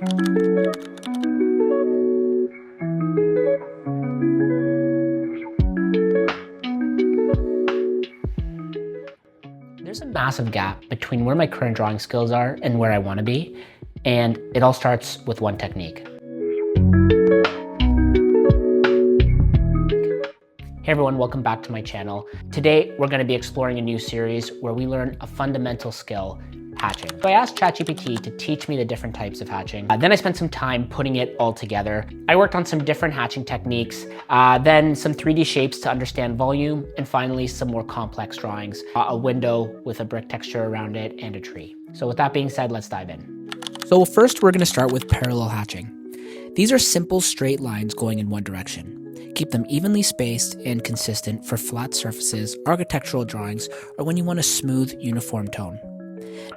There's a massive gap between where my current drawing skills are and where I want to be, and it all starts with one technique. Hey everyone, welcome back to my channel. Today, we're going to be exploring a new series where we learn a fundamental skill, hatching. So I asked ChatGPT to teach me the different types of hatching. Then I spent some time putting it all together. I worked on some different hatching techniques, then some 3D shapes to understand volume, and finally some more complex drawings, a window with a brick texture around it and a tree. So with that being said, let's dive in. So first, we're going to start with parallel hatching. These are simple straight lines going in one direction. Keep them evenly spaced and consistent for flat surfaces, architectural drawings, or when you want a smooth, uniform tone.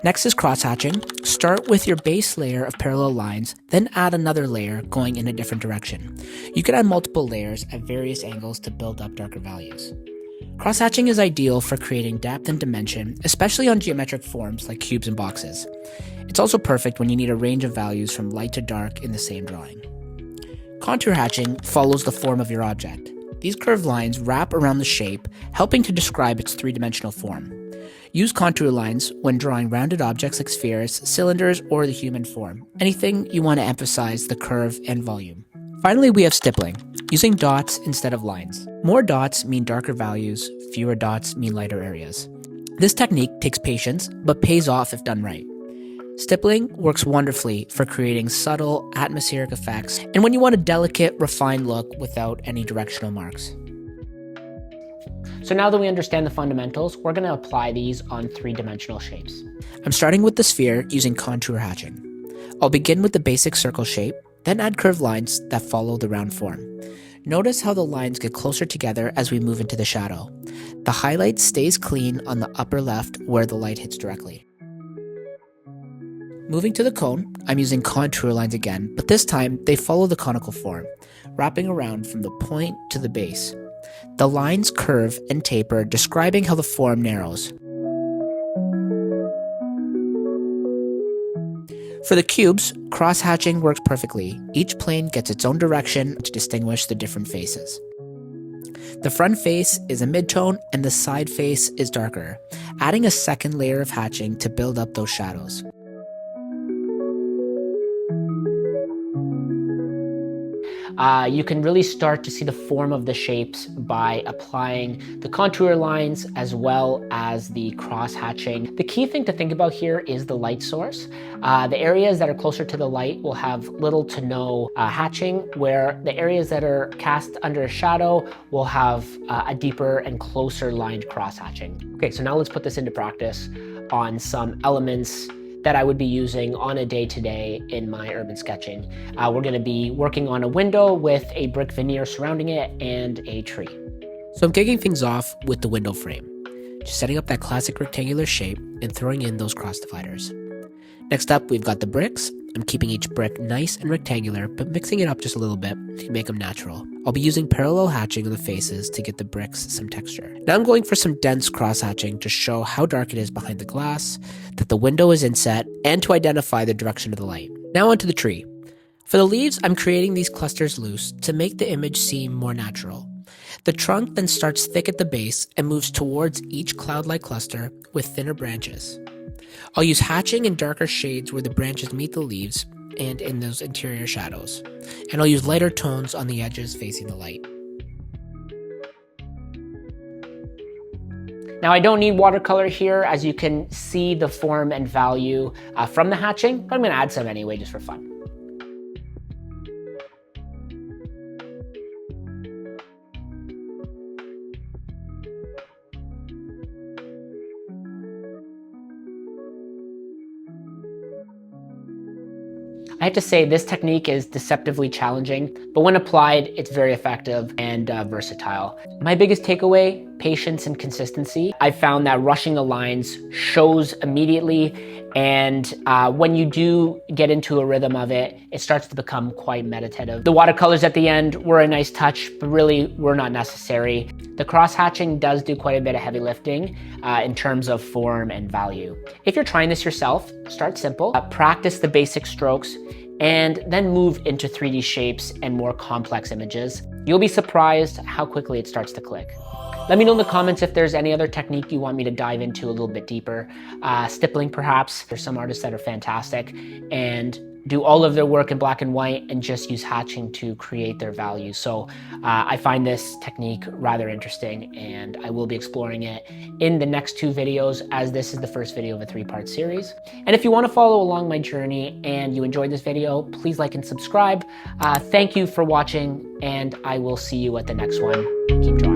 Next is cross-hatching. Start with your base layer of parallel lines, then add another layer going in a different direction. You can add multiple layers at various angles to build up darker values. Cross-hatching is ideal for creating depth and dimension, especially on geometric forms like cubes and boxes. It's also perfect when you need a range of values from light to dark in the same drawing. Contour hatching follows the form of your object. These curved lines wrap around the shape, helping to describe its three-dimensional form. Use contour lines when drawing rounded objects like spheres, cylinders, or the human form. Anything you want to emphasize the curve and volume. Finally, we have stippling, using dots instead of lines. More dots mean darker values, fewer dots mean lighter areas. This technique takes patience, but pays off if done right. Stippling works wonderfully for creating subtle, atmospheric effects, and when you want a delicate, refined look without any directional marks. So now that we understand the fundamentals, we're going to apply these on three-dimensional shapes. I'm starting with the sphere using contour hatching. I'll begin with the basic circle shape, then add curved lines that follow the round form. Notice how the lines get closer together as we move into the shadow. The highlight stays clean on the upper left where the light hits directly. Moving to the cone, I'm using contour lines again, but this time they follow the conical form, wrapping around from the point to the base. The lines curve and taper, describing how the form narrows. For the cubes, cross-hatching works perfectly. Each plane gets its own direction to distinguish the different faces. The front face is a mid-tone and the side face is darker, adding a second layer of hatching to build up those shadows. You can really start to see the form of the shapes by applying the contour lines as well as the cross-hatching. The key thing to think about here is the light source. The areas that are closer to the light will have little to no hatching, where the areas that are cast under a shadow will have a deeper and closer lined cross-hatching. Okay, so now let's put this into practice on some elements that I would be using on a day-to-day in my urban sketching. We're gonna be working on a window with a brick veneer surrounding it and a tree. So I'm kicking things off with the window frame, just setting up that classic rectangular shape and throwing in those cross dividers. Next up, we've got the bricks. I'm keeping each brick nice and rectangular, but mixing it up just a little bit to make them natural. I'll be using parallel hatching on the faces to get the bricks some texture. Now I'm going for some dense cross hatching to show how dark it is behind the glass, that the window is inset, and to identify the direction of the light. Now onto the tree. For the leaves, I'm creating these clusters loose to make the image seem more natural. The trunk then starts thick at the base and moves towards each cloud-like cluster with thinner branches. I'll use hatching in darker shades where the branches meet the leaves and in those interior shadows. And I'll use lighter tones on the edges facing the light. Now I don't need watercolor here, as you can see the form and value from the hatching, but I'm gonna add some anyway just for fun. I have to say this technique is deceptively challenging, but when applied, it's very effective and versatile. My biggest takeaway, patience and consistency. I found that rushing the lines shows immediately, and when you do get into a rhythm of it, it starts to become quite meditative. The watercolors at the end were a nice touch, but really were not necessary. The cross-hatching does do quite a bit of heavy lifting in terms of form and value. If you're trying this yourself, start simple. Practice the basic strokes. and then move into 3D shapes and more complex images. You'll be surprised how quickly it starts to click. Let me know in the comments if there's any other technique you want me to dive into a little bit deeper. Stippling perhaps. There's some artists that are fantastic and do all of their work in black and white and just use hatching to create their value. So I find this technique rather interesting, and I will be exploring it in the next 2 videos, as this is the first video of a 3-part series. And if you want to follow along my journey and you enjoyed this video, please like and subscribe. Thank you for watching, and I will see you at the next one. Keep drawing.